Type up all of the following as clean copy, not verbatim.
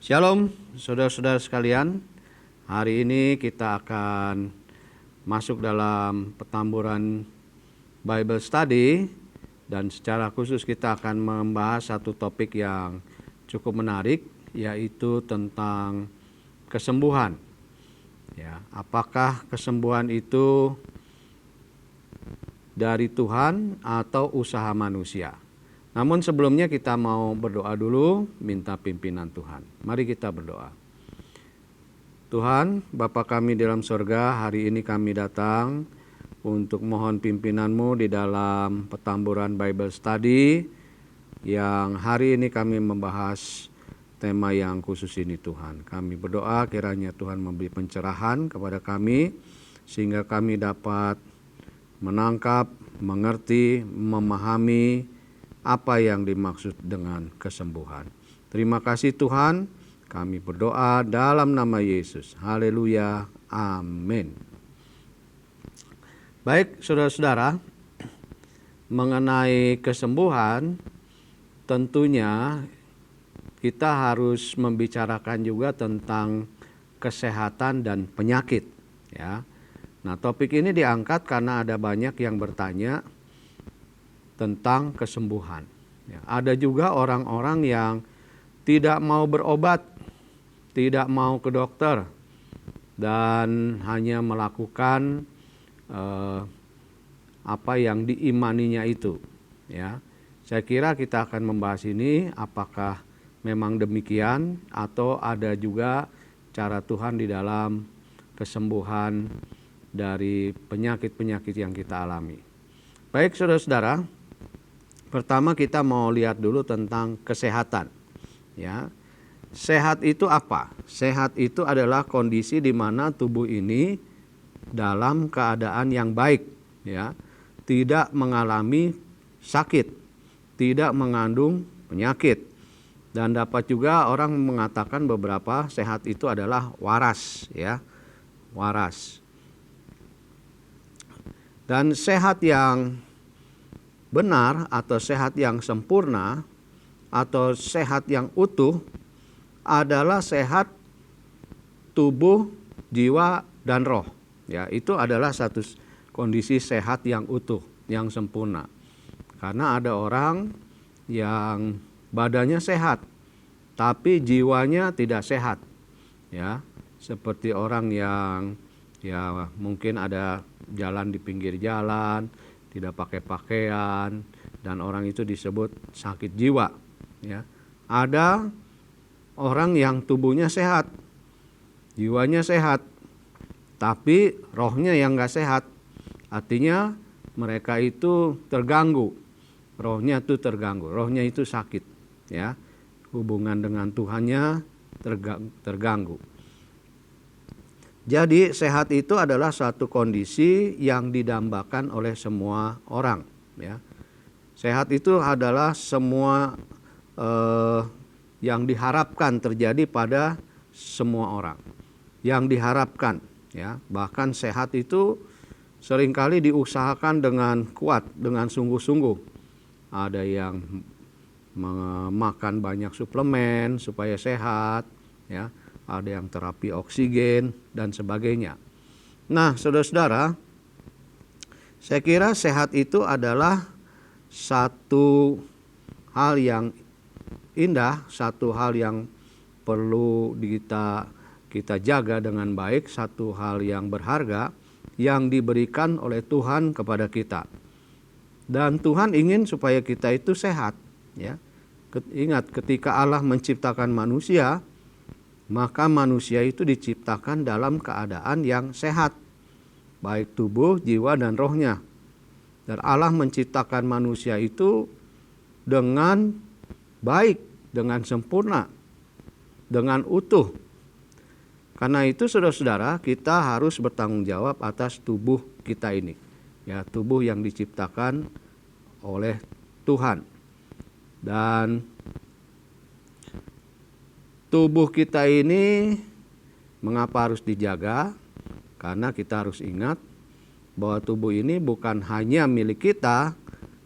Shalom saudara-saudara sekalian, hari ini kita akan masuk dalam petamburan Bible Study dan secara khusus kita akan membahas satu topik yang cukup menarik, yaitu tentang kesembuhan. Ya, apakah kesembuhan itu dari Tuhan atau usaha manusia? Namun sebelumnya kita mau berdoa dulu, minta pimpinan Tuhan. Mari kita berdoa. Tuhan, Bapa kami di dalam sorga, hari ini kami datang untuk mohon pimpinan-Mu di dalam petamburan Bible Study, yang hari ini kami membahas tema yang khusus ini Tuhan. Kami berdoa kiranya Tuhan memberi pencerahan kepada kami, sehingga kami dapat menangkap, mengerti, memahami apa yang dimaksud dengan kesembuhan. Terima kasih Tuhan, kami berdoa dalam nama Yesus. Haleluya, amin. Baik saudara-saudara, mengenai kesembuhan tentunya kita harus membicarakan juga tentang kesehatan dan penyakit. Ya. Nah, topik ini diangkat karena ada banyak yang bertanya tentang kesembuhan. Ya, ada juga orang-orang yang tidak mau berobat, tidak mau ke dokter, dan hanya melakukan apa yang diimaninya itu. Ya, saya kira kita akan membahas ini, apakah memang demikian atau ada juga cara Tuhan di dalam kesembuhan dari penyakit-penyakit yang kita alami. Baik saudara-saudara, pertama kita mau lihat dulu tentang kesehatan. Ya. Sehat itu apa? Sehat itu adalah kondisi di mana tubuh ini dalam keadaan yang baik, ya. Tidak mengalami sakit, tidak mengandung penyakit. Dan dapat juga orang mengatakan beberapa sehat itu adalah waras, ya. Waras. Dan sehat yang benar atau sehat yang sempurna atau sehat yang utuh adalah sehat tubuh, jiwa, dan roh. Ya, itu adalah satu kondisi sehat yang utuh, yang sempurna. Karena ada orang yang badannya sehat, tapi jiwanya tidak sehat. Ya, seperti orang yang ya mungkin ada jalan di pinggir jalan, tidak pakai pakaian, dan orang itu disebut sakit jiwa. Ya. Ada orang yang tubuhnya sehat, jiwanya sehat, tapi rohnya yang gak sehat. Artinya mereka itu terganggu, rohnya itu terganggu, rohnya itu sakit. Ya. Hubungan dengan Tuhannya terganggu. Jadi sehat itu adalah suatu kondisi yang didambakan oleh semua orang. Ya. Sehat itu adalah semua yang diharapkan terjadi pada semua orang. Yang diharapkan, ya. Bahkan sehat itu seringkali diusahakan dengan kuat, dengan sungguh-sungguh. Ada yang makan banyak suplemen supaya sehat, ya. Ada yang terapi oksigen dan sebagainya. Nah, saudara-saudara, saya kira sehat itu adalah satu hal yang indah, satu hal yang perlu kita jaga dengan baik, satu hal yang berharga yang diberikan oleh Tuhan kepada kita. Dan Tuhan ingin supaya kita itu sehat, ya. Ingat, ketika Allah menciptakan manusia, maka manusia itu diciptakan dalam keadaan yang sehat, baik tubuh, jiwa, dan rohnya. Dan Allah menciptakan manusia itu dengan baik, dengan sempurna, dengan utuh. Karena itu saudara-saudara, kita harus bertanggung jawab atas tubuh kita ini. Ya, tubuh yang diciptakan oleh Tuhan. Dan tubuh kita ini mengapa harus dijaga? Karena kita harus ingat bahwa tubuh ini bukan hanya milik kita,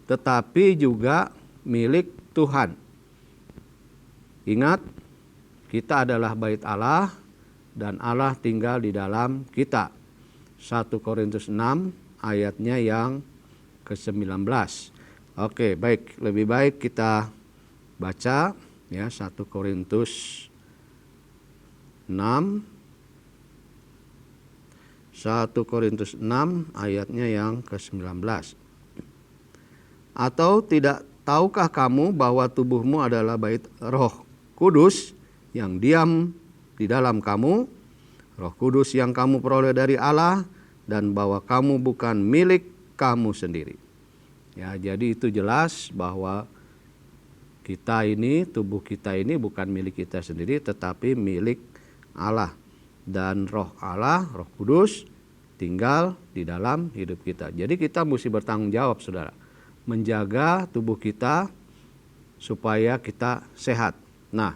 tetapi juga milik Tuhan. Ingat, kita adalah bait Allah dan Allah tinggal di dalam kita. 1 Korintus 6 ayatnya yang ke-19. Oke, baik, lebih baik kita baca ya 1 Korintus 6. 1 Korintus 6 ayatnya yang ke-19. Atau tidak tahukah kamu bahwa tubuhmu adalah bait Roh Kudus yang diam di dalam kamu, Roh Kudus yang kamu peroleh dari Allah, dan bahwa kamu bukan milik kamu sendiri. Ya, jadi itu jelas bahwa kita ini, tubuh kita ini bukan milik kita sendiri, tetapi milik Allah. Dan Roh Allah, Roh Kudus tinggal di dalam hidup kita. Jadi kita mesti bertanggung jawab, saudara, menjaga tubuh kita supaya kita sehat. Nah,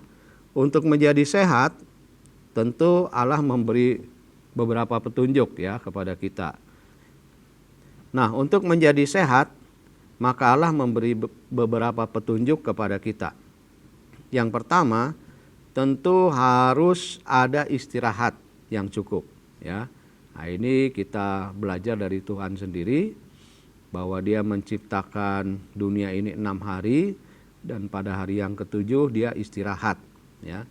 untuk menjadi sehat, tentu Allah memberi beberapa petunjuk ya kepada kita. Nah, untuk menjadi sehat, maka Allah memberi beberapa petunjuk kepada kita. Yang pertama, tentu harus ada istirahat yang cukup ya. Nah, ini kita belajar dari Tuhan sendiri bahwa Dia menciptakan dunia ini 6 hari dan pada hari yang ke-7 Dia istirahat ya.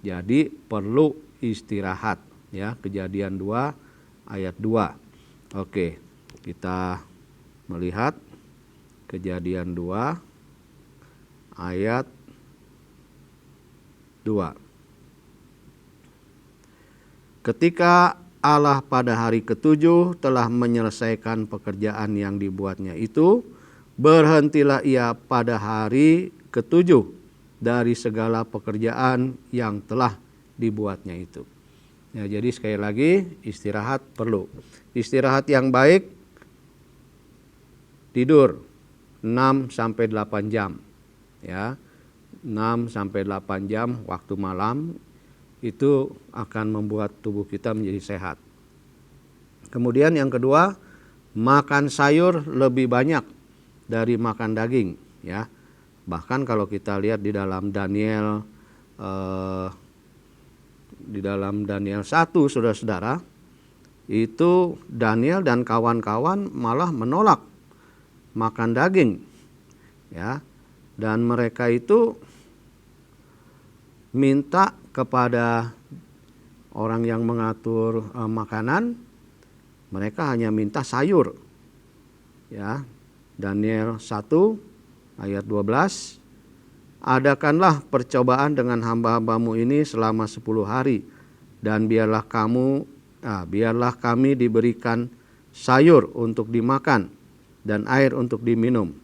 Jadi perlu istirahat ya. Kejadian 2 ayat 2. Oke, kita melihat Kejadian 2 ayat 2. Ketika Allah pada hari ke-7 telah menyelesaikan pekerjaan yang dibuatnya itu, berhentilah ia pada hari ke-7 dari segala pekerjaan yang telah dibuatnya itu. Ya, jadi sekali lagi istirahat perlu. Istirahat yang baik, tidur 6 sampai 8 jam. Ya. 6 sampai 8 jam waktu malam itu akan membuat tubuh kita menjadi sehat. Kemudian yang kedua, makan sayur lebih banyak dari makan daging ya. Bahkan kalau kita lihat di dalam Daniel 1, saudara-saudara, itu Daniel dan kawan-kawan malah menolak makan daging ya. Dan mereka itu minta kepada orang yang mengatur makanan, mereka hanya minta sayur. Ya. Daniel 1 ayat 12. Adakanlah percobaan dengan hamba-hambamu ini selama 10 hari dan biarlah kami diberikan sayur untuk dimakan dan air untuk diminum.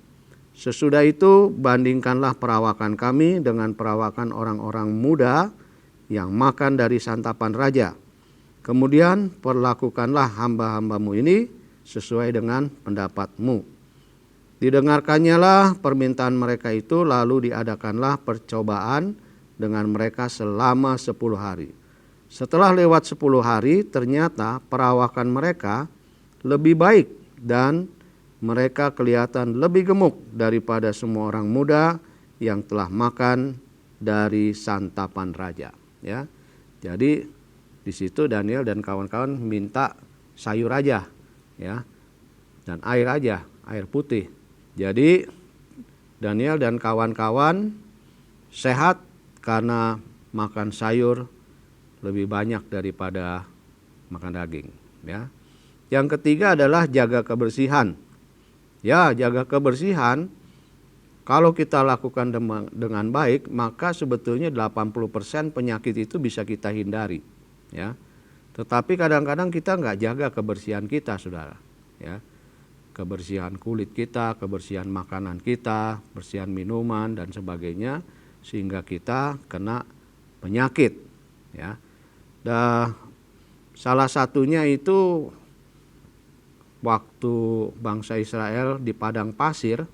Sesudah itu bandingkanlah perawakan kami dengan perawakan orang-orang muda yang makan dari santapan raja. Kemudian perlakukanlah hamba-hambamu ini sesuai dengan pendapatmu. Didengarkannya lah permintaan mereka itu, lalu diadakanlah percobaan dengan mereka selama 10 hari. Setelah lewat 10 hari ternyata perawakan mereka lebih baik dan mereka kelihatan lebih gemuk daripada semua orang muda yang telah makan dari santapan raja. Ya, jadi di situ Daniel dan kawan-kawan minta sayur aja, ya, dan air aja, air putih. Jadi Daniel dan kawan-kawan sehat karena makan sayur lebih banyak daripada makan daging. Ya, yang ketiga adalah jaga kebersihan. Ya, jaga kebersihan, kalau kita lakukan dengan baik, maka sebetulnya 80% penyakit itu bisa kita hindari. Ya. Tetapi kadang-kadang kita nggak jaga kebersihan kita, saudara. Ya. Kebersihan kulit kita, kebersihan makanan kita, kebersihan minuman dan sebagainya. sehingga kita kena penyakit, ya. Dan salah satunya itu waktu bangsa Israel di padang pasir,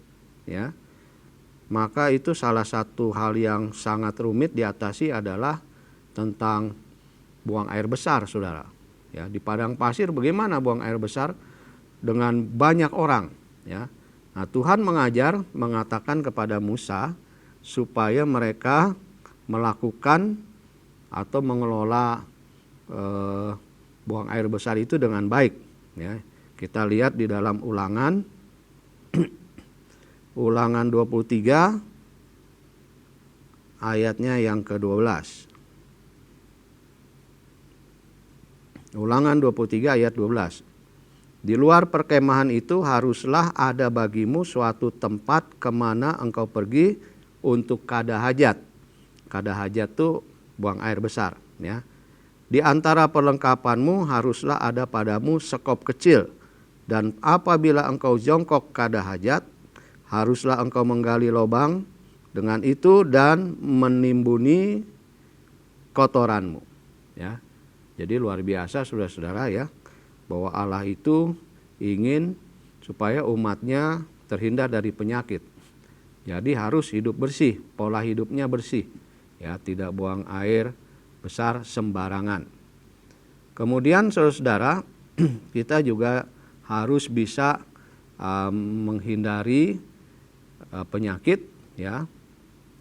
ya. Maka itu salah satu hal yang sangat rumit diatasi adalah tentang buang air besar, saudara. Ya, di padang pasir bagaimana buang air besar dengan banyak orang, ya. Nah, Tuhan mengatakan kepada Musa supaya mereka melakukan atau mengelola buang air besar itu dengan baik, ya. Kita lihat di dalam Ulangan Ulangan 23 ayatnya yang ke-12. Ulangan 23 ayat 12. Di luar perkemahan itu haruslah ada bagimu suatu tempat kemana engkau pergi untuk kada hajat. Kada hajat itu buang air besar, ya. Di antara perlengkapanmu haruslah ada padamu sekop kecil, dan apabila engkau jongkok kada hajat, haruslah engkau menggali lubang dengan itu dan menimbuni kotoranmu, ya. Jadi luar biasa saudara-saudara, ya, bahwa Allah itu ingin supaya umatnya terhindar dari penyakit. Jadi harus hidup bersih, pola hidupnya bersih, ya, tidak buang air besar sembarangan. Kemudian saudara-saudara, kita juga harus bisa menghindari penyakit, ya,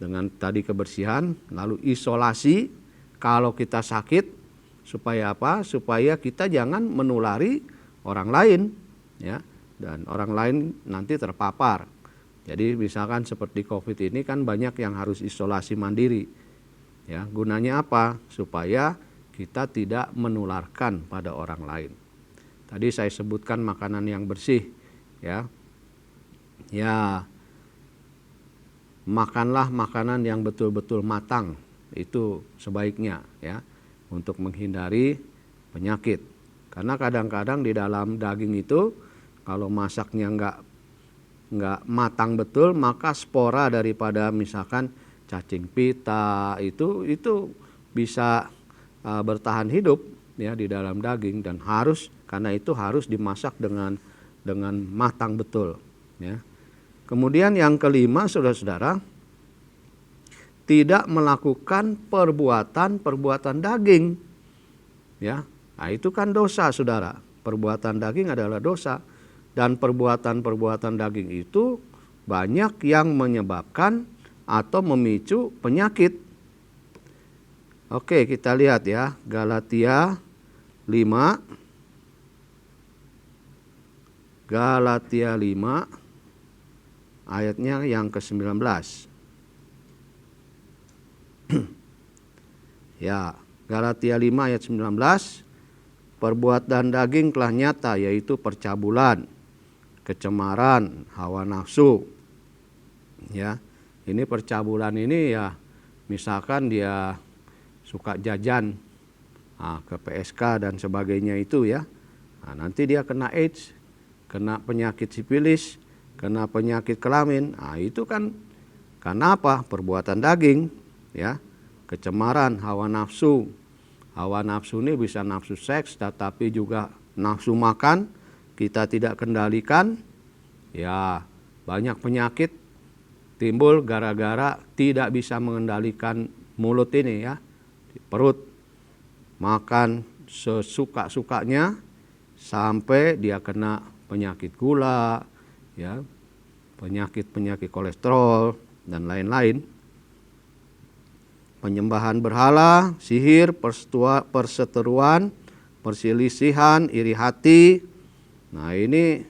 dengan tadi kebersihan, lalu isolasi kalau kita sakit, supaya apa? Supaya kita jangan menulari orang lain, ya, dan orang lain nanti terpapar. Jadi misalkan seperti COVID ini kan banyak yang harus isolasi mandiri, ya. Gunanya apa? Supaya kita tidak menularkan pada orang lain. Tadi saya sebutkan makanan yang bersih, ya. Ya, makanlah makanan yang betul-betul matang, itu sebaiknya, ya, untuk menghindari penyakit. Karena kadang-kadang di dalam daging itu kalau masaknya nggak matang betul, maka spora daripada misalkan cacing pita itu bisa bertahan hidup, ya, di dalam daging, dan karena itu harus dimasak dengan matang betul, ya. Kemudian yang kelima, saudara-saudara, tidak melakukan perbuatan daging, ya. Nah, itu kan dosa, saudara. Perbuatan daging adalah dosa, dan perbuatan daging itu banyak yang menyebabkan atau memicu penyakit. Oke, kita lihat, ya, Galatia 5 ayatnya yang ke-19. Ya, Galatia 5 ayat 19. Perbuatan daging telah nyata, yaitu percabulan, kecemaran, hawa nafsu. Ya, ini percabulan ini, ya, misalkan dia suka jajan ke PSK dan sebagainya itu, ya. Nah, nanti dia kena AIDS, kena penyakit sifilis, kena penyakit kelamin. Nah, itu kan karena apa? Perbuatan daging, ya. Kecemaran, hawa nafsu. Hawa nafsu ini bisa nafsu seks, tetapi juga nafsu makan kita tidak kendalikan. Ya, banyak penyakit timbul gara-gara tidak bisa mengendalikan mulut ini, ya. Perut makan sesuka-sukanya sampai dia kena penyakit gula, ya, penyakit kolesterol dan lain-lain. Penyembahan berhala, sihir, perseteruan, perselisihan, iri hati. Nah, ini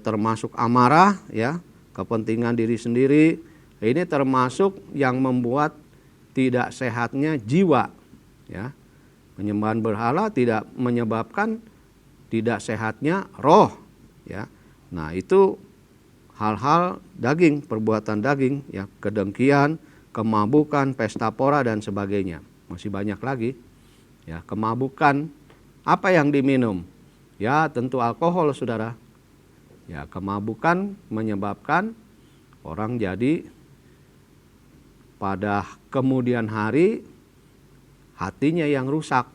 termasuk amarah, ya, kepentingan diri sendiri. Ini termasuk yang membuat tidak sehatnya jiwa, ya. Penyembahan berhala tidak menyebabkan tidak sehatnya roh, ya. Nah, itu hal-hal daging, perbuatan daging, ya, kedengkian, kemabukan, pesta pora dan sebagainya. Masih banyak lagi, ya. Kemabukan, apa yang diminum? Ya, tentu alkohol, saudara. Ya, kemabukan menyebabkan orang jadi pada kemudian hari hatinya yang rusak,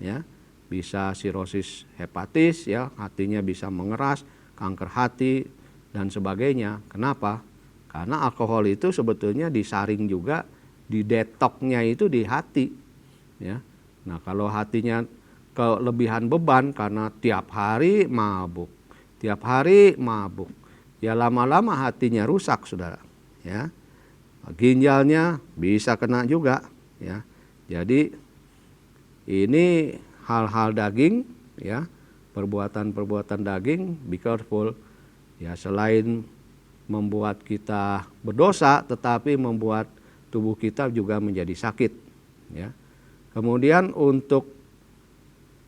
ya. Bisa sirosis hepatis, ya, hatinya bisa mengeras, kanker hati dan sebagainya. Kenapa? Karena alkohol itu sebetulnya disaring juga, di detoknya itu di hati, ya. Nah, kalau hatinya kelebihan beban karena tiap hari mabuk, ya lama-lama hatinya rusak, saudara, ya. Ginjalnya bisa kena juga, ya. Jadi ini hal-hal daging, ya, perbuatan-perbuatan daging, be careful, ya, selain membuat kita berdosa, tetapi membuat tubuh kita juga menjadi sakit, ya. Kemudian untuk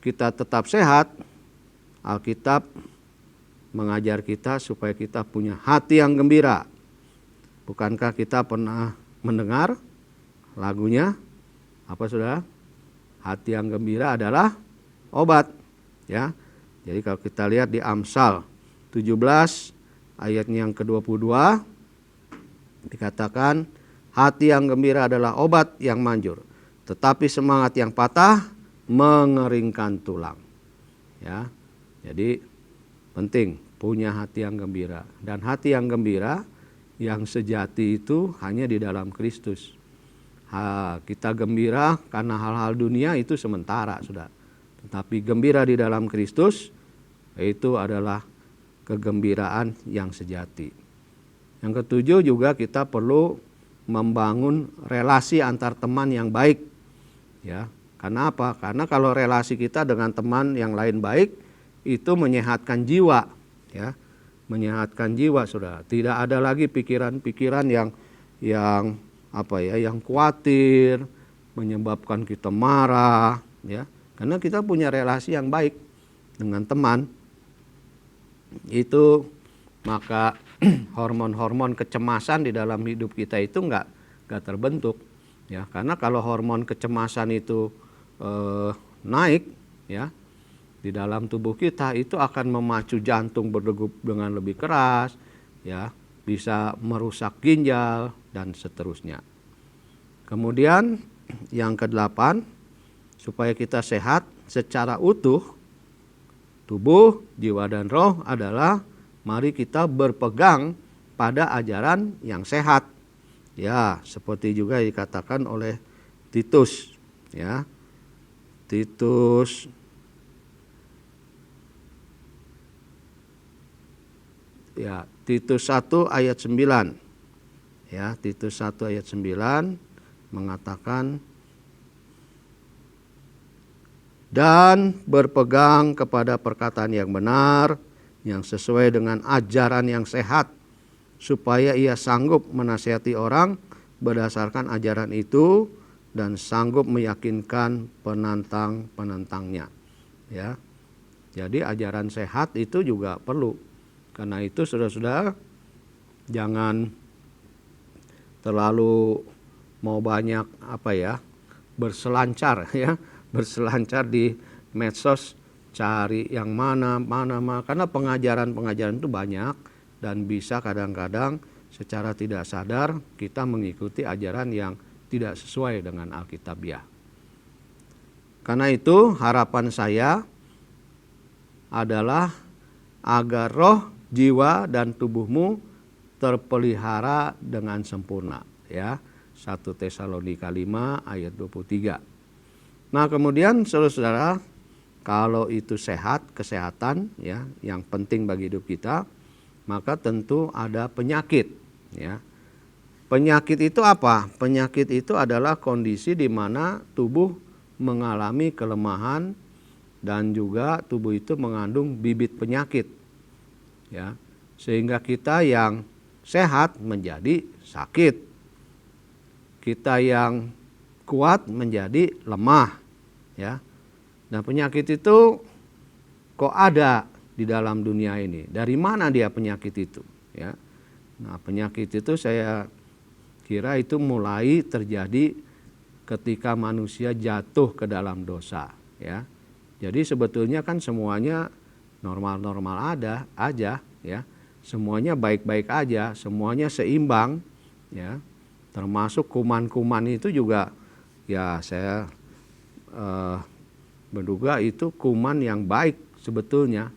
kita tetap sehat, Alkitab mengajar kita supaya kita punya hati yang gembira. Bukankah kita pernah mendengar lagunya apa, saudara? Hati yang gembira adalah obat, ya. Jadi kalau kita lihat di Amsal 17 ayat yang ke-22 dikatakan, hati yang gembira adalah obat yang manjur, tetapi semangat yang patah mengeringkan tulang, ya. Jadi penting punya hati yang gembira, dan hati yang gembira yang sejati itu hanya di dalam Kristus. Kita gembira karena hal-hal dunia itu sementara, sudah. Tetapi gembira di dalam Kristus itu adalah kegembiraan yang sejati. Yang ketujuh juga kita perlu membangun relasi antar teman yang baik, ya. Karena apa? Karena kalau relasi kita dengan teman yang lain baik, itu menyehatkan jiwa, ya. Menyehatkan jiwa, saudara. Tidak ada lagi pikiran-pikiran yang khawatir, menyebabkan kita marah, ya. Karena kita punya relasi yang baik dengan teman, itu maka hormon-hormon kecemasan di dalam hidup kita itu nggak terbentuk, ya. Karena kalau hormon kecemasan itu naik, ya, di dalam tubuh kita, itu akan memacu jantung berdegup dengan lebih keras, ya, bisa merusak ginjal dan seterusnya. Kemudian yang ke-8, supaya kita sehat secara utuh, tubuh, jiwa dan roh adalah mari kita berpegang pada ajaran yang sehat. Ya, seperti juga dikatakan oleh Titus, ya. Titus ya, Titus 1 ayat 9. Ya, Titus 1 ayat 9 mengatakan, dan berpegang kepada perkataan yang benar, yang sesuai dengan ajaran yang sehat, supaya ia sanggup menasihati orang berdasarkan ajaran itu dan sanggup meyakinkan penantang-penantangnya, ya. Jadi ajaran sehat itu juga perlu. Karena itu saudara-saudara, jangan terlalu mau banyak berselancar, ya, berselancar di medsos, cari yang mana, karena pengajaran itu banyak, dan bisa kadang-kadang secara tidak sadar kita mengikuti ajaran yang tidak sesuai dengan Alkitabiah. Karena itu harapan saya adalah agar roh, jiwa dan tubuhmu terpelihara dengan sempurna, ya. 1 Tesalonika 5 ayat 23. Nah, kemudian saudara-saudara, kalau itu sehat, kesehatan, ya, yang penting bagi hidup kita, maka tentu ada penyakit, ya. Penyakit itu apa? Penyakit itu adalah kondisi di mana tubuh mengalami kelemahan dan juga tubuh itu mengandung bibit penyakit, ya. Sehingga kita yang sehat menjadi sakit. Kita yang kuat menjadi lemah, ya. Nah, penyakit itu kok ada di dalam dunia ini? Dari mana dia penyakit itu, ya? Nah, penyakit itu saya kira itu mulai terjadi ketika manusia jatuh ke dalam dosa, ya. Jadi sebetulnya kan semuanya normal-normal aja, ya. Semuanya baik-baik aja, semuanya seimbang, ya. Termasuk kuman-kuman itu juga ya saya menduga itu kuman yang baik sebetulnya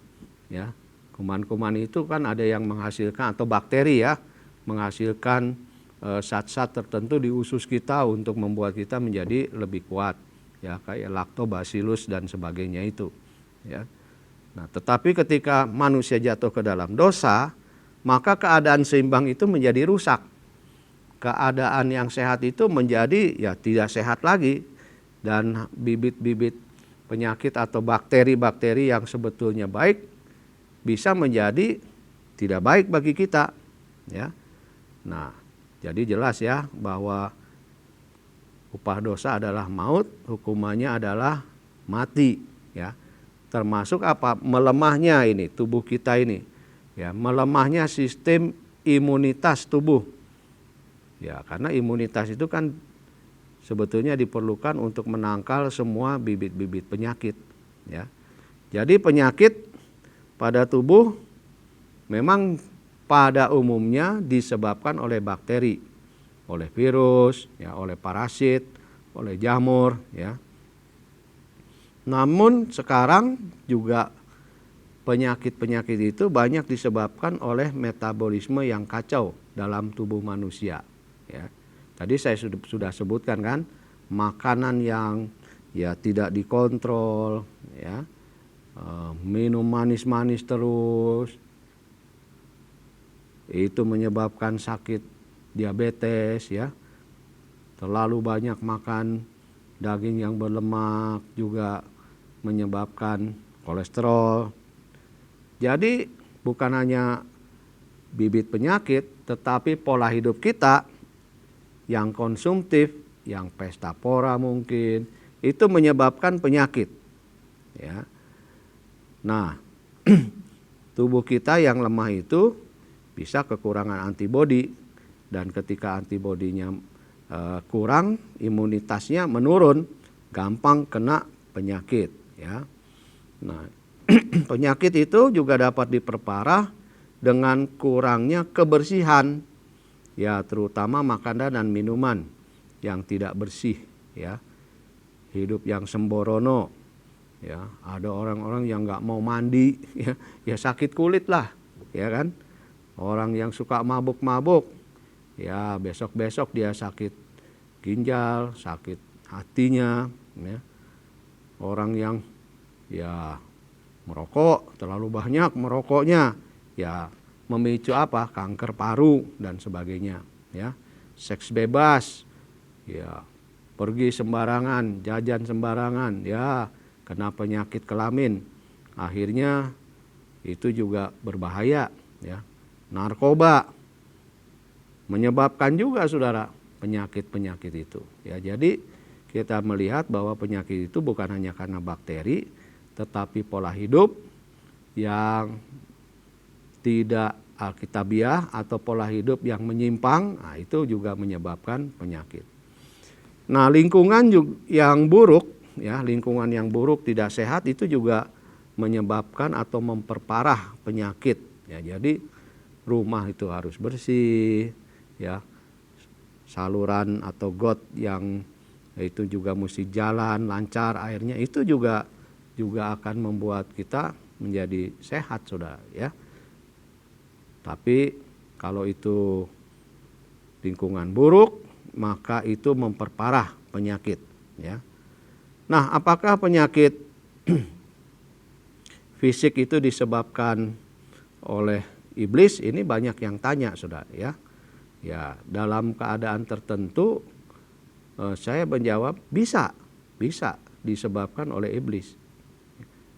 ya. Kuman-kuman itu kan ada yang menghasilkan, atau bakteri ya, menghasilkan zat-zat tertentu di usus kita untuk membuat kita menjadi lebih kuat ya, kayak lactobacillus dan sebagainya itu ya. Nah, tetapi ketika manusia jatuh ke dalam dosa, maka keadaan seimbang itu menjadi rusak. Keadaan yang sehat itu menjadi ya tidak sehat lagi, dan bibit-bibit penyakit atau bakteri-bakteri yang sebetulnya baik bisa menjadi tidak baik bagi kita ya. Nah, jadi jelas ya bahwa upah dosa adalah maut, hukumannya adalah mati ya. Termasuk apa? Melemahnya ini tubuh kita ini ya, melemahnya sistem imunitas tubuh. Ya, karena imunitas itu kan sebetulnya diperlukan untuk menangkal semua bibit-bibit penyakit ya. Jadi penyakit pada tubuh memang pada umumnya disebabkan oleh bakteri, oleh virus, ya, oleh parasit, oleh jamur ya. Namun sekarang juga penyakit-penyakit itu banyak disebabkan oleh metabolisme yang kacau dalam tubuh manusia. Ya, tadi saya sudah sebutkan kan, makanan yang ya tidak dikontrol, ya, minum manis-manis terus, itu menyebabkan sakit diabetes ya. Terlalu banyak makan daging yang berlemak juga menyebabkan kolesterol. Jadi bukan hanya bibit penyakit, tetapi pola hidup kita yang konsumtif, yang pesta pora mungkin, itu menyebabkan penyakit. Ya. Nah, tubuh kita yang lemah itu bisa kekurangan antibodi, dan ketika antibodinya kurang, imunitasnya menurun, gampang kena penyakit. Ya. Nah, penyakit itu juga dapat diperparah dengan kurangnya kebersihan. Ya, terutama makanan dan minuman yang tidak bersih ya. Hidup yang semborono ya. Ada orang-orang yang nggak mau mandi ya, ya sakit kulit lah ya kan. Orang yang suka mabuk-mabuk ya, besok-besok dia sakit ginjal, sakit hatinya ya. Orang yang ya merokok, terlalu banyak merokoknya ya, memicu apa? Kanker paru dan sebagainya ya. Seks bebas ya, pergi sembarangan, jajan sembarangan ya, kena penyakit kelamin. Akhirnya itu juga berbahaya ya. Narkoba menyebabkan juga saudara penyakit-penyakit itu ya. Jadi kita melihat bahwa penyakit itu bukan hanya karena bakteri, tetapi pola hidup yang tidak alkitabiah atau pola hidup yang menyimpang, nah itu juga menyebabkan penyakit. Nah, lingkungan yang buruk ya, lingkungan yang buruk tidak sehat itu juga menyebabkan atau memperparah penyakit ya. Jadi rumah itu harus bersih ya, saluran atau got yang itu juga mesti jalan lancar airnya, itu juga akan membuat kita menjadi sehat saudara ya. Tapi kalau itu lingkungan buruk, maka itu memperparah penyakit ya. Nah, apakah penyakit fisik itu disebabkan oleh iblis? Ini banyak yang tanya saudara ya. Ya, dalam keadaan tertentu saya menjawab bisa disebabkan oleh iblis.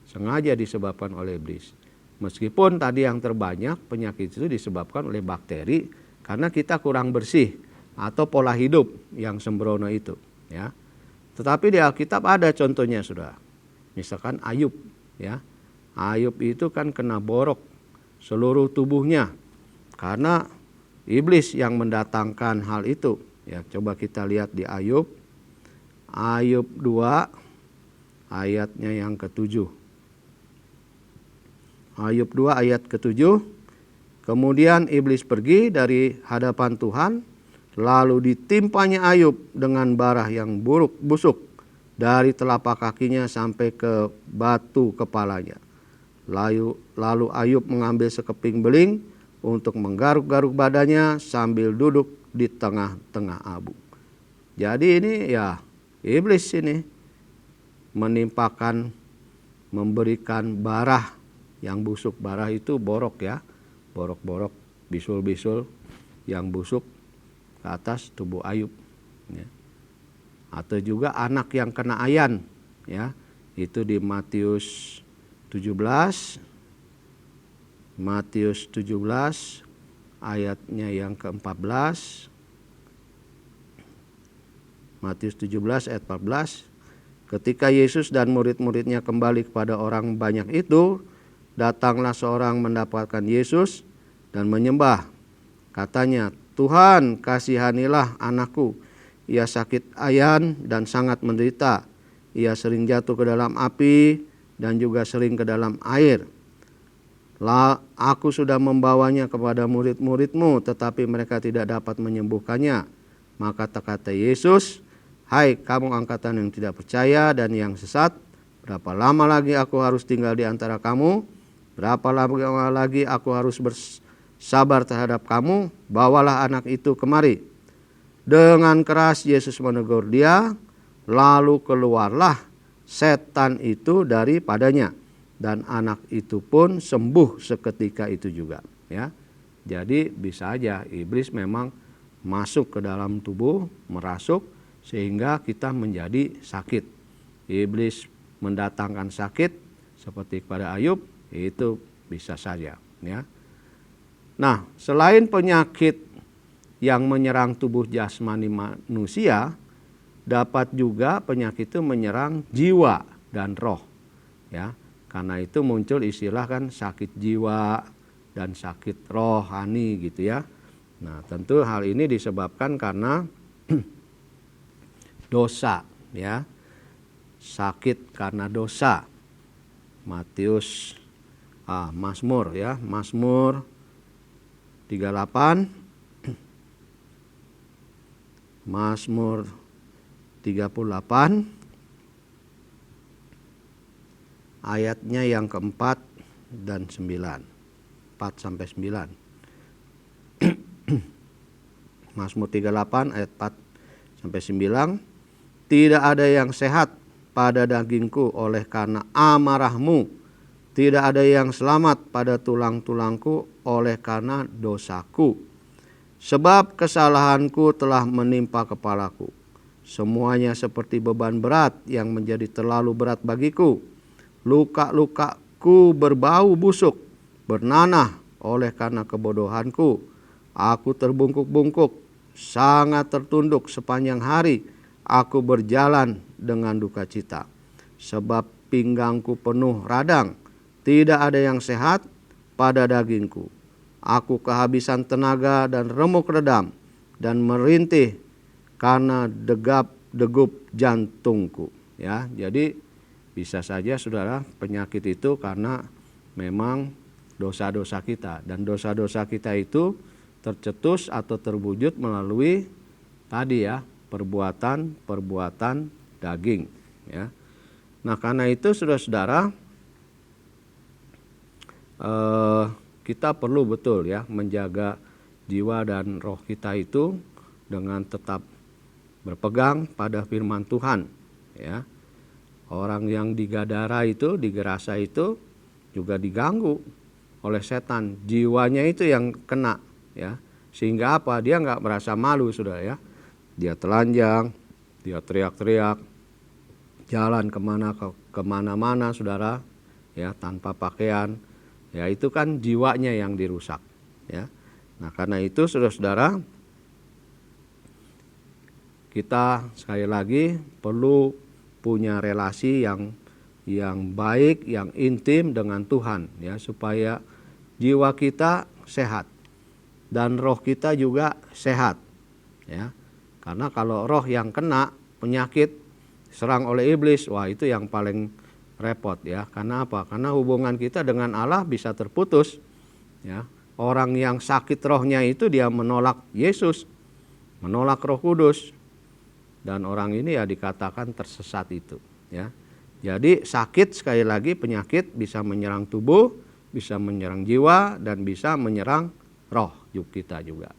Sengaja disebabkan oleh iblis. Meskipun tadi yang terbanyak penyakit itu disebabkan oleh bakteri karena kita kurang bersih atau pola hidup yang sembrono itu ya. Tetapi di Alkitab ada contohnya saudara. Misalkan Ayub ya. Ayub itu kan kena borok seluruh tubuhnya karena iblis yang mendatangkan hal itu ya. Coba kita lihat di Ayub 2 ayatnya yang ke-7. Ayub 2 ayat ke-7. Kemudian iblis pergi dari hadapan Tuhan, Lalu ditimpanya Ayub dengan bara yang busuk dari telapak kakinya sampai ke batu kepalanya. Lalu Ayub mengambil sekeping beling untuk menggaruk-garuk badannya sambil duduk di tengah-tengah abu. Jadi ini ya iblis ini memberikan bara yang busuk. Bara itu borok ya, borok-borok, bisul-bisul yang busuk ke atas tubuh Ayub ya. Atau juga anak yang kena ayan ya, itu di Matius 17 ayatnya yang ke-14. Matius 17 ayat 14. Ketika Yesus dan murid-muridnya kembali kepada orang banyak itu, datanglah seorang mendapatkan Yesus dan menyembah. Katanya, "Tuhan, kasihanilah anakku. Ia sakit ayan dan sangat menderita. Ia sering jatuh ke dalam api dan juga sering ke dalam air. Aku sudah membawanya kepada murid-muridmu, tetapi mereka tidak dapat menyembuhkannya." Maka kata Yesus, "Hai kamu angkatan yang tidak percaya dan yang sesat, berapa lama lagi aku harus tinggal di antara kamu? Berapa lama lagi aku harus bersabar terhadap kamu? Bawalah anak itu kemari." Dengan keras Yesus menegur dia, lalu keluarlah setan itu daripadanya, dan anak itu pun sembuh seketika itu juga ya. Jadi bisa aja iblis memang masuk ke dalam tubuh, merasuk sehingga kita menjadi sakit. Iblis mendatangkan sakit seperti kepada Ayub, itu bisa saja ya. Nah, selain penyakit yang menyerang tubuh jasmani manusia, dapat juga penyakit itu menyerang jiwa dan roh ya. Karena itu muncul istilah kan sakit jiwa dan sakit rohani gitu ya. Nah, tentu hal ini disebabkan karena dosa ya. Sakit karena dosa. Mazmur ya, Mazmur 38, Mazmur 38 ayatnya yang keempat dan 9, 4 sampai 9. Mazmur 38 ayat 4 sampai 9. Tidak ada yang sehat pada dagingku oleh karena amarahmu. Tidak ada yang selamat pada tulang-tulangku oleh karena dosaku. Sebab kesalahanku telah menimpa kepalaku. Semuanya seperti beban berat yang menjadi terlalu berat bagiku. Luka-lukaku berbau busuk, bernanah oleh karena kebodohanku. Aku terbungkuk-bungkuk, sangat tertunduk sepanjang hari. Aku berjalan dengan duka cita. Sebab pinggangku penuh radang, tidak ada yang sehat pada dagingku. Aku kehabisan tenaga dan remuk redam, dan merintih karena degup jantungku. Ya, jadi bisa saja saudara penyakit itu karena memang dosa-dosa kita, dan dosa-dosa kita itu tercetus atau terwujud melalui tadi ya perbuatan daging. Ya, nah karena itu saudara-saudara kita perlu betul ya menjaga jiwa dan roh kita itu dengan tetap berpegang pada firman Tuhan ya. Orang yang di Gadara itu, di Gerasa itu juga diganggu oleh setan, jiwanya itu yang kena ya. Sehingga apa? Dia nggak merasa malu saudara ya. Dia telanjang, dia teriak-teriak, jalan kemana-mana saudara ya tanpa pakaian. Ya itu kan jiwanya yang dirusak ya. Nah karena itu saudara-saudara kita sekali lagi perlu punya relasi yang baik, yang intim dengan Tuhan ya, supaya jiwa kita sehat dan roh kita juga sehat ya. Karena kalau roh yang kena penyakit serang oleh iblis, wah itu yang paling repot ya. Karena apa? Karena hubungan kita dengan Allah bisa terputus ya. Orang yang sakit rohnya itu dia menolak Yesus, menolak Roh Kudus, dan orang ini ya dikatakan tersesat itu, ya. Jadi sakit, sekali lagi penyakit bisa menyerang tubuh, bisa menyerang jiwa, dan bisa menyerang roh kita juga,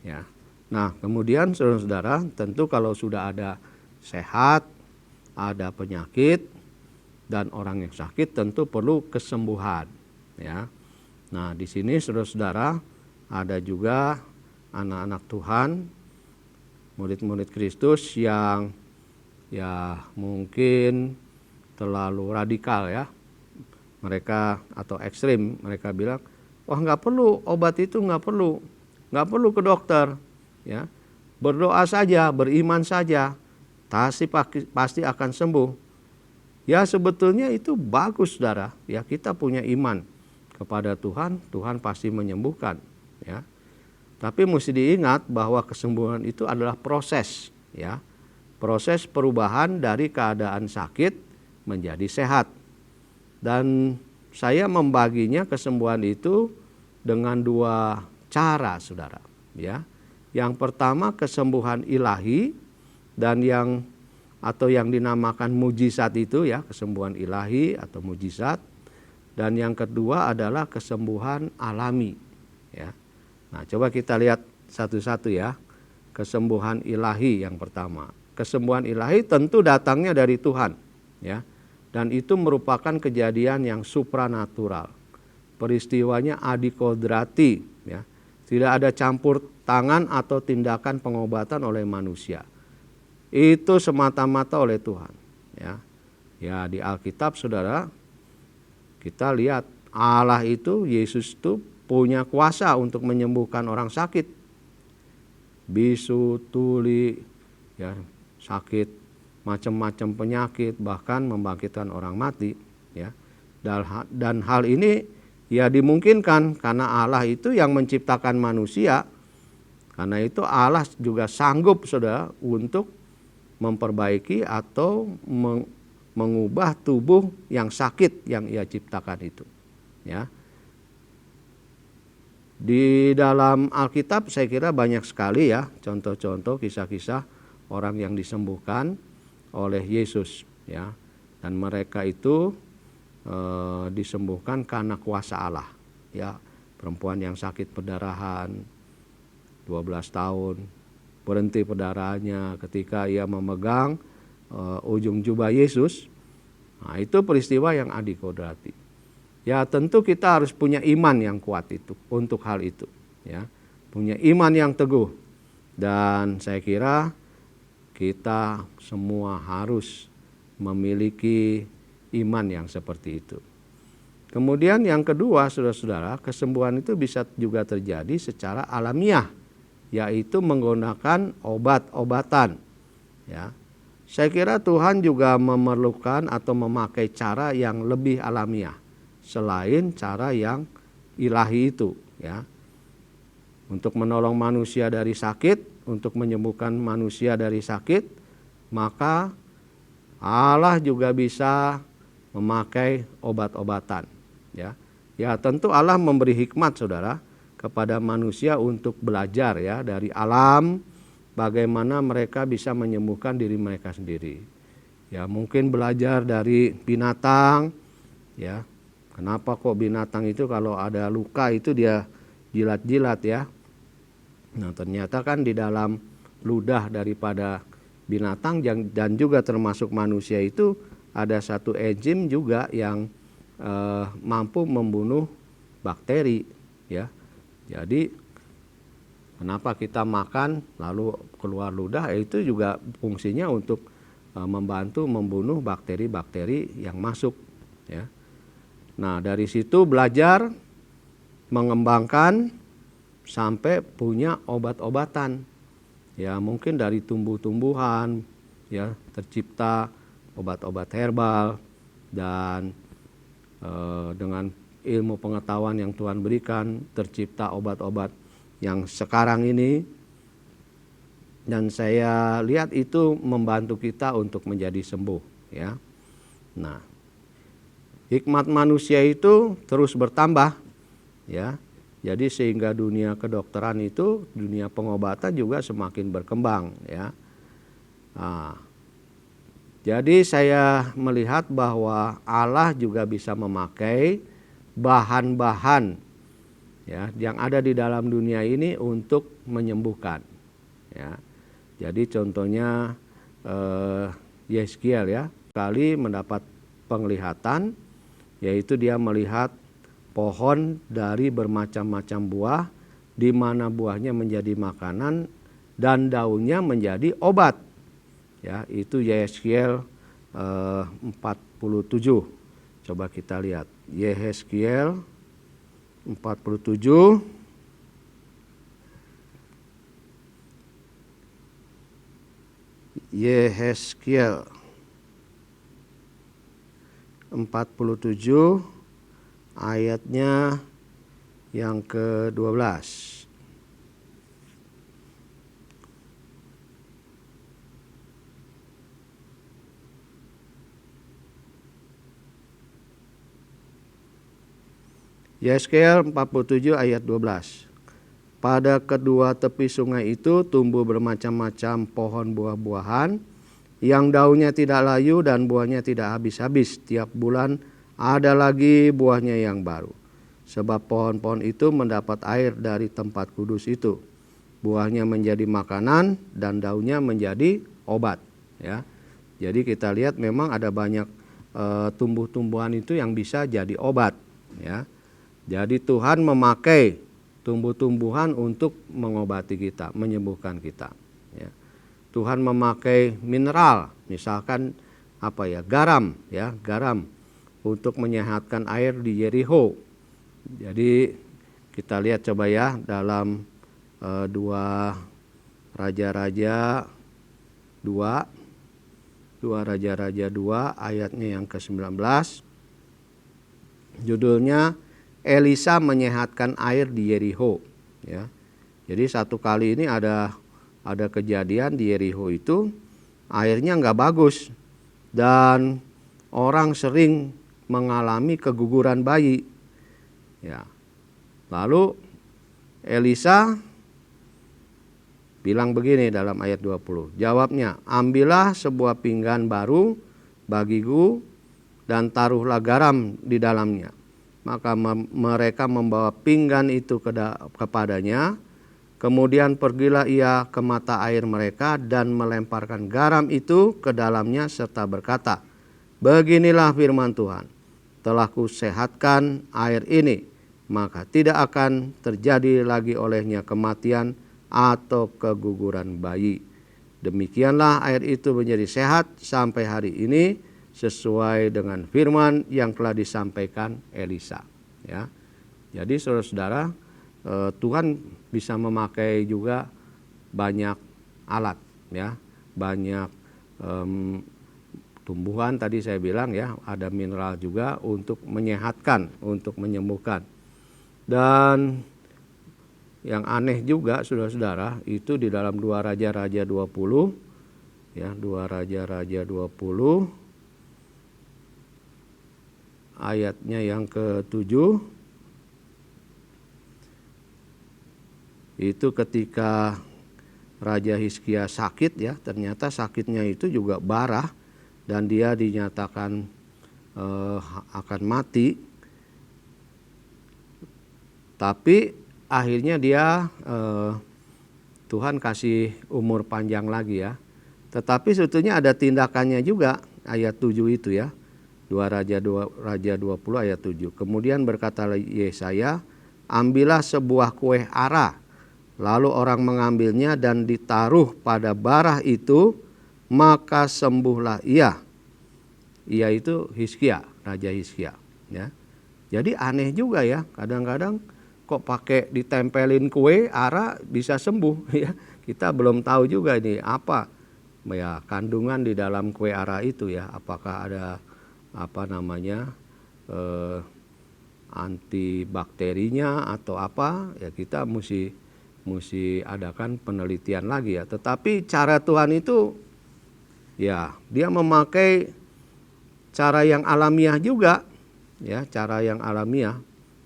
ya. Nah, kemudian saudara-saudara, tentu kalau sudah ada sehat, ada penyakit, dan orang yang sakit tentu perlu kesembuhan, ya. Nah, di sini saudara-saudara ada juga anak-anak Tuhan, murid-murid Kristus yang ya mungkin terlalu radikal, ya. Mereka atau ekstrim, mereka bilang, wah nggak perlu obat itu, nggak perlu ke dokter, ya. Berdoa saja, beriman saja, pasti akan sembuh. Ya sebetulnya itu bagus, saudara. Ya, kita punya iman kepada Tuhan, Tuhan pasti menyembuhkan, ya. Tapi mesti diingat bahwa kesembuhan itu adalah proses, ya. Proses perubahan dari keadaan sakit menjadi sehat. Dan saya membaginya kesembuhan itu dengan dua cara, saudara, ya. Yang pertama kesembuhan ilahi, dan yang dinamakan mujizat itu, ya, kesembuhan ilahi atau mujizat. Dan yang kedua adalah kesembuhan alami, ya. Nah, coba kita lihat satu-satu, ya. Kesembuhan ilahi yang pertama. Kesembuhan ilahi tentu datangnya dari Tuhan, ya. Dan itu merupakan kejadian yang supranatural. Peristiwanya adikodrati, ya. Tidak ada campur tangan atau tindakan pengobatan oleh manusia. Itu semata-mata oleh Tuhan, ya. Ya, di Alkitab, saudara, kita lihat Allah itu, Yesus itu punya kuasa untuk menyembuhkan orang sakit. Bisu, tuli, ya, sakit, macam-macam penyakit, bahkan membangkitkan orang mati, ya. Dan hal ini ya dimungkinkan karena Allah itu yang menciptakan manusia. Karena itu Allah juga sanggup, saudara, untuk memperbaiki atau mengubah tubuh yang sakit yang Ia ciptakan itu, ya. Di dalam Alkitab saya kira banyak sekali, ya, contoh-contoh kisah-kisah orang yang disembuhkan oleh Yesus, ya. Dan mereka itu disembuhkan karena kuasa Allah, ya. Perempuan yang sakit perdarahan 12 tahun berhenti perdarahannya ketika ia memegang ujung jubah Yesus. Nah, itu peristiwa yang adikodrati. Ya, tentu kita harus punya iman yang kuat itu untuk hal itu, ya. Punya iman yang teguh. Dan saya kira kita semua harus memiliki iman yang seperti itu. Kemudian yang kedua, saudara-saudara, kesembuhan itu bisa juga terjadi secara alamiah, yaitu menggunakan obat-obatan, ya. Saya kira Tuhan juga memerlukan atau memakai cara yang lebih alamiah selain cara yang ilahi itu, ya. Untuk menolong manusia dari sakit, untuk menyembuhkan manusia dari sakit, maka Allah juga bisa memakai obat-obatan, ya. Ya, tentu Allah memberi hikmat, saudara, kepada manusia untuk belajar, ya, dari alam bagaimana mereka bisa menyembuhkan diri mereka sendiri. Ya, mungkin belajar dari binatang, ya. Kenapa kok binatang itu kalau ada luka itu dia jilat-jilat, ya. Nah, ternyata kan di dalam ludah daripada binatang dan juga termasuk manusia itu ada satu enzim juga yang mampu membunuh bakteri, ya. Jadi kenapa kita makan lalu keluar ludah, itu juga fungsinya untuk membantu membunuh bakteri-bakteri yang masuk, ya. Nah, dari situ belajar mengembangkan sampai punya obat-obatan. Ya, mungkin dari tumbuh-tumbuhan, ya, tercipta obat-obat herbal, dan dengan ilmu pengetahuan yang Tuhan berikan tercipta obat-obat yang sekarang ini. Dan saya lihat itu membantu kita untuk menjadi sembuh, ya. Nah, hikmat manusia itu terus bertambah, ya. Jadi sehingga dunia kedokteran itu, dunia pengobatan juga semakin berkembang ya. Nah, jadi saya melihat bahwa Allah juga bisa memakai bahan-bahan ya yang ada di dalam dunia ini untuk menyembuhkan ya. Jadi contohnya Yeskiel ya, kali mendapat penglihatan, yaitu dia melihat pohon dari bermacam-macam buah, di mana buahnya menjadi makanan dan daunnya menjadi obat. Ya, itu Yeskiel 47. Coba kita lihat Yeskiel 47. Yeskiel 47 ayatnya yang ke-12. Yeskiel 47 ayat 12. Pada kedua tepi sungai itu tumbuh bermacam-macam pohon buah-buahan, yang daunnya tidak layu dan buahnya tidak habis-habis. Tiap bulan ada lagi buahnya yang baru. Sebab pohon-pohon itu mendapat air dari tempat kudus itu. Buahnya menjadi makanan dan daunnya menjadi obat. Ya, jadi kita lihat memang ada banyak tumbuh-tumbuhan itu yang bisa jadi obat. Ya, jadi Tuhan memakai tumbuh-tumbuhan untuk mengobati kita, menyembuhkan kita. Ya. Tuhan memakai mineral, misalkan garam, ya, garam untuk menyehatkan air di Yeriko. Jadi kita lihat coba ya dalam 2 Raja-Raja 2 ayatnya yang ke-19. Judulnya Elisa menyehatkan air di Yeriko. Ya. Jadi satu kali ini ada kejadian di Yeriko itu airnya nggak bagus dan orang sering mengalami keguguran bayi. Ya. Lalu Elisa bilang begini dalam ayat 20. Jawabnya, ambillah sebuah pinggan baru bagiku dan taruhlah garam di dalamnya. Maka mereka membawa pinggan itu kepadanya. Kemudian pergilah ia ke mata air mereka dan melemparkan garam itu ke dalamnya serta berkata, beginilah firman Tuhan, telah kusehatkan air ini, maka tidak akan terjadi lagi olehnya kematian atau keguguran bayi. Demikianlah air itu menjadi sehat sampai hari ini, sesuai dengan firman yang telah disampaikan Elisa. Ya, jadi saudara-saudara, Tuhan bisa memakai juga banyak alat, ya, banyak tumbuhan tadi saya bilang ya, ada mineral juga untuk menyehatkan, untuk menyembuhkan. Dan yang aneh juga saudara-saudara, itu di dalam 2 Raja-Raja 20, ya, 2 Raja-Raja 20 ayatnya yang ke-7. Itu ketika Raja Hizkia sakit ya, ternyata sakitnya itu juga parah dan dia dinyatakan akan mati. Tapi akhirnya dia Tuhan kasih umur panjang lagi ya. Tetapi sebetulnya ada tindakannya juga, ayat 7 itu ya. 2 Raja 20 ayat 7. Kemudian berkata Yesaya, ambillah sebuah kue ara. Lalu orang mengambilnya dan ditaruh pada barah itu, maka sembuhlah ia. Ia itu Hizkia, Raja Hizkia. Ya. Jadi aneh juga ya, kadang-kadang kok pakai ditempelin kue ara bisa sembuh. Ya. Kita belum tahu juga ini apa ya kandungan di dalam kue ara itu ya. Apakah ada antibakterinya atau apa ya, kita mesti adakan penelitian lagi ya. Tetapi cara Tuhan itu ya dia memakai cara yang alamiah juga ya, cara yang alamiah.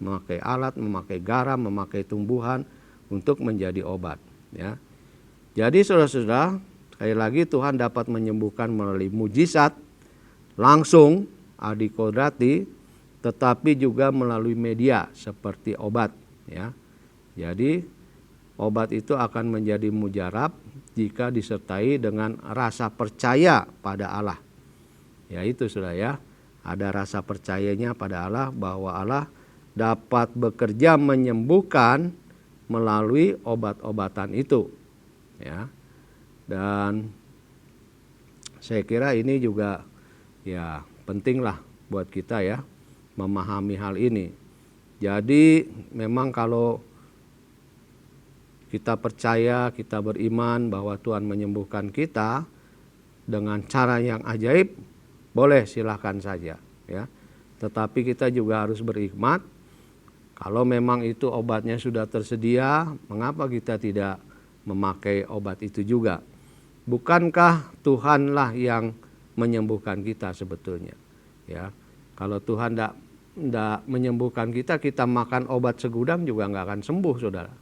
memakai alat, memakai garam, memakai tumbuhan untuk menjadi obat. Ya. Jadi saudara-saudara, sekali lagi Tuhan dapat menyembuhkan melalui mujizat langsung adikodrati, tetapi juga melalui media seperti obat. Ya. Jadi obat itu akan menjadi mujarab jika disertai dengan rasa percaya pada Allah. Ya itu saudara ya, ada rasa percayanya pada Allah bahwa Allah dapat bekerja menyembuhkan melalui obat-obatan itu. Ya. Dan saya kira ini juga ya pentinglah buat kita ya memahami hal ini. Jadi memang kalau kita percaya, kita beriman bahwa Tuhan menyembuhkan kita dengan cara yang ajaib, boleh silahkan saja ya. Tetapi kita juga harus berhikmat. Kalau memang itu obatnya sudah tersedia, mengapa kita tidak memakai obat itu juga? Bukankah Tuhanlah yang menyembuhkan kita sebetulnya? Ya, kalau Tuhan tidak menyembuhkan kita, kita makan obat segudang juga nggak akan sembuh, saudara.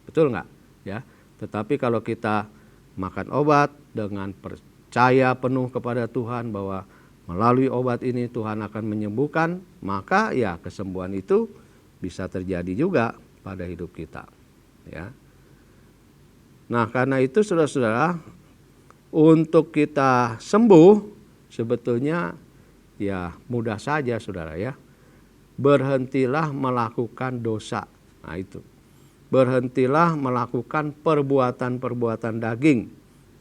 Betul nggak? Ya. Tetapi kalau kita makan obat dengan percaya penuh kepada Tuhan bahwa melalui obat ini Tuhan akan menyembuhkan, maka ya kesembuhan itu bisa terjadi juga pada hidup kita. Ya. Nah karena itu saudara-saudara, untuk kita sembuh sebetulnya ya mudah saja saudara ya. Berhentilah melakukan dosa. Nah itu. Berhentilah melakukan perbuatan-perbuatan daging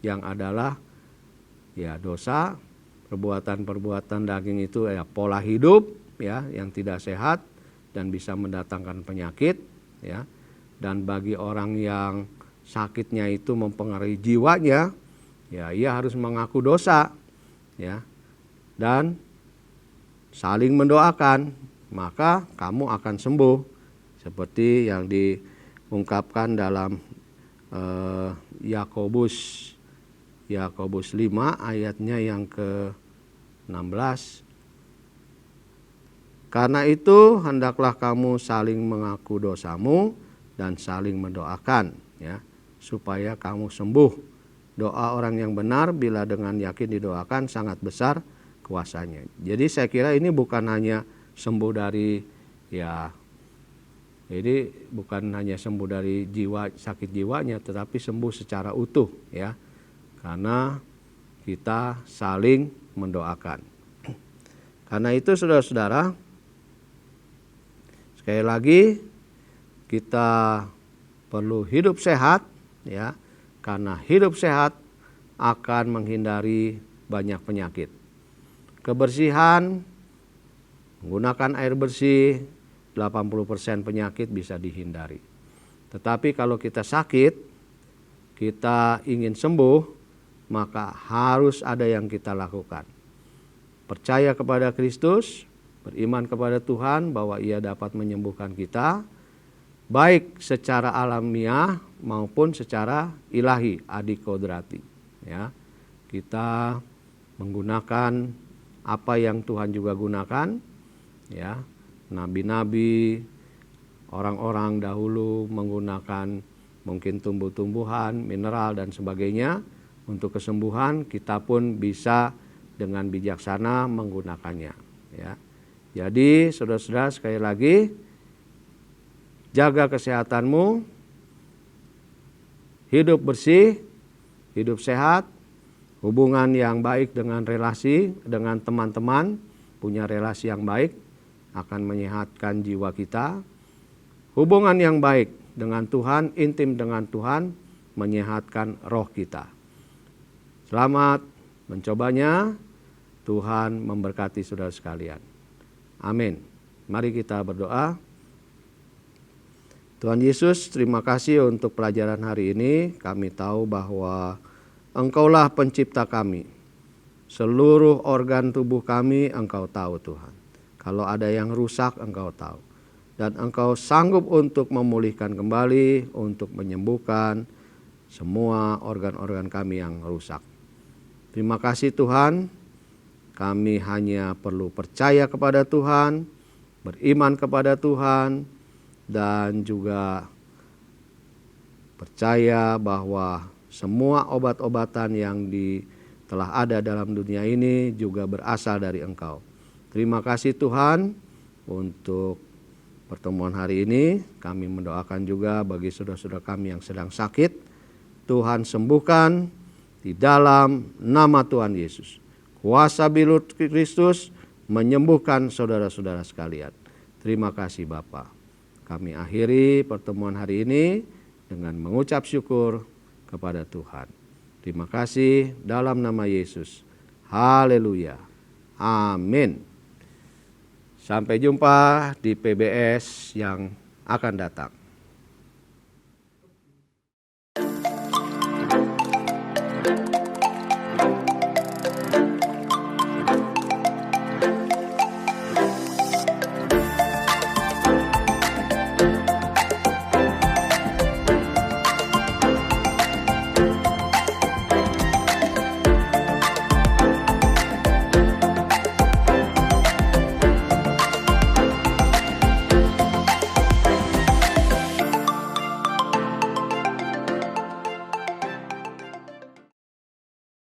yang adalah ya dosa. Perbuatan-perbuatan daging itu ya pola hidup ya yang tidak sehat dan bisa mendatangkan penyakit ya. Dan bagi orang yang sakitnya itu mempengaruhi jiwanya, ya ia harus mengaku dosa ya. Dan saling mendoakan, maka kamu akan sembuh. Seperti yang diungkapkan dalam Yakobus 5 ayatnya yang ke-16. Karena itu hendaklah kamu saling mengaku dosamu dan saling mendoakan ya, supaya kamu sembuh. Doa orang yang benar bila dengan yakin didoakan sangat besar kuasanya. Jadi saya kira ini bukan hanya sembuh dari ya, jadi bukan hanya sembuh dari sakit jiwanya, tetapi sembuh secara utuh ya. Karena kita saling mendoakan. Karena itu saudara-saudara, sekali lagi kita perlu hidup sehat ya, karena hidup sehat akan menghindari banyak penyakit. Kebersihan, menggunakan air bersih, 80% penyakit bisa dihindari. Tetapi kalau kita sakit, kita ingin sembuh, maka harus ada yang kita lakukan. Percaya kepada Kristus, beriman kepada Tuhan bahwa Ia dapat menyembuhkan kita, baik secara alamiah maupun secara ilahi, adikodrati. Ya, kita menggunakan apa yang Tuhan juga gunakan, ya, nabi-nabi, orang-orang dahulu menggunakan mungkin tumbuh-tumbuhan, mineral dan sebagainya untuk kesembuhan. Kita pun bisa dengan bijaksana menggunakannya. Ya, jadi saudara-saudara sekali lagi, jaga kesehatanmu, hidup bersih, hidup sehat, hubungan yang baik dengan relasi, dengan teman-teman, punya relasi yang baik akan menyehatkan jiwa kita. Hubungan yang baik dengan Tuhan, intim dengan Tuhan, menyehatkan roh kita. Selamat mencobanya. Tuhan memberkati saudara sekalian. Amin. Mari kita berdoa. Tuhan Yesus, terima kasih untuk pelajaran hari ini. Kami tahu bahwa Engkaulah pencipta kami. Seluruh organ tubuh kami Engkau tahu Tuhan. Kalau ada yang rusak Engkau tahu. Dan Engkau sanggup untuk memulihkan kembali, untuk menyembuhkan semua organ-organ kami yang rusak. Terima kasih Tuhan. Kami hanya perlu percaya kepada Tuhan beriman kepada Tuhan dan juga percaya bahwa semua obat-obatan yang telah ada dalam dunia ini juga berasal dari Engkau. Terima kasih Tuhan untuk pertemuan hari ini. Kami mendoakan juga bagi saudara-saudara kami yang sedang sakit. Tuhan sembuhkan di dalam nama Tuhan Yesus. Kuasa bilut Kristus menyembuhkan saudara-saudara sekalian. Terima kasih Bapa. Kami akhiri pertemuan hari ini dengan mengucap syukur kepada Tuhan. Terima kasih dalam nama Yesus. Haleluya. Amin. Sampai jumpa di PBS yang akan datang.